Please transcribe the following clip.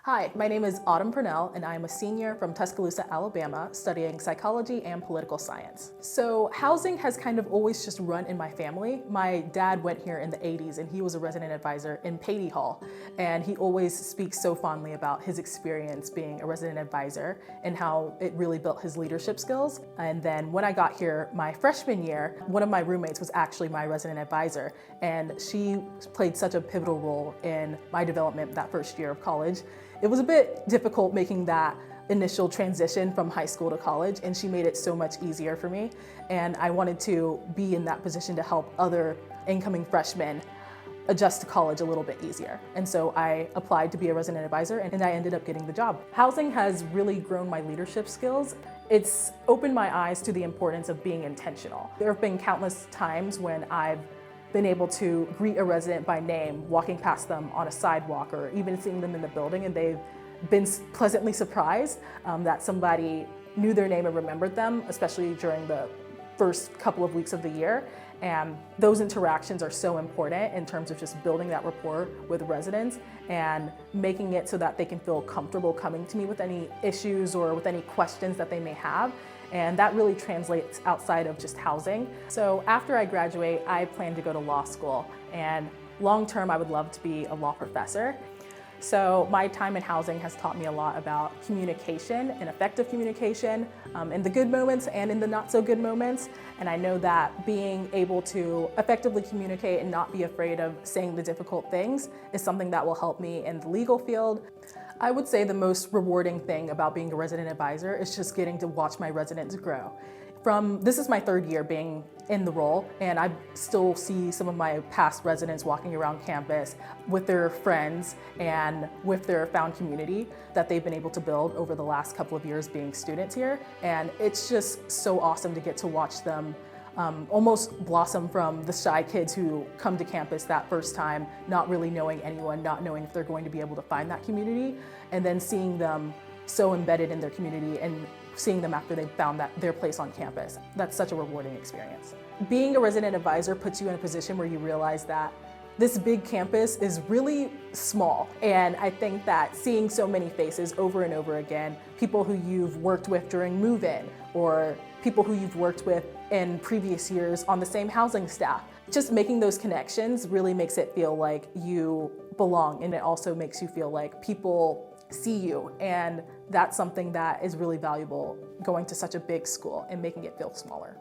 Hi, my name is Autumn Pernell, and I'm a senior from Tuscaloosa, Alabama, studying psychology and political science. So housing has kind of always just run in my family. My dad went here in the 80s, and he was a resident advisor in Patey Hall, and he always speaks so fondly about his experience being a resident advisor and how it really built his leadership skills. And then when I got here my freshman year, one of my roommates was actually my resident advisor, and she played such a pivotal role in my development that first year of college. It was a bit difficult making that initial transition from high school to college, and she made it so much easier for me. And I wanted to be in that position to help other incoming freshmen adjust to college a little bit easier. And so I applied to be a resident advisor, and I ended up getting the job. Housing has really grown my leadership skills. It's opened my eyes to the importance of being intentional. There have been countless times when I've been able to greet a resident by name, walking past them on a sidewalk or even seeing them in the building, and they've been pleasantly surprised that somebody knew their name and remembered them, especially during the first couple of weeks of the year. And those interactions are so important in terms of just building that rapport with residents and making it so that they can feel comfortable coming to me with any issues or with any questions that they may have. And that really translates outside of just housing. So after I graduate, I plan to go to law school, and long term I would love to be a law professor. So my time in housing has taught me a lot about communication and effective communication in the good moments and in the not so good moments. And I know that being able to effectively communicate and not be afraid of saying the difficult things is something that will help me in the legal field. I would say the most rewarding thing about being a resident advisor is just getting to watch my residents grow. This is my third year being in the role, and I still see some of my past residents walking around campus with their friends and with their found community that they've been able to build over the last couple of years being students here. And it's just so awesome to get to watch them almost blossom from the shy kids who come to campus that first time, not really knowing anyone, not knowing if they're going to be able to find that community, and then seeing them so embedded in their community and seeing them after they've found their place on campus. That's such a rewarding experience. Being a resident advisor puts you in a position where you realize that this big campus is really small. And I think that seeing so many faces over and over again, people who you've worked with during move-in or people who you've worked with in previous years on the same housing staff, just making those connections really makes it feel like you belong, and it also makes you feel like people see you, and that's something that is really valuable going to such a big school and making it feel smaller.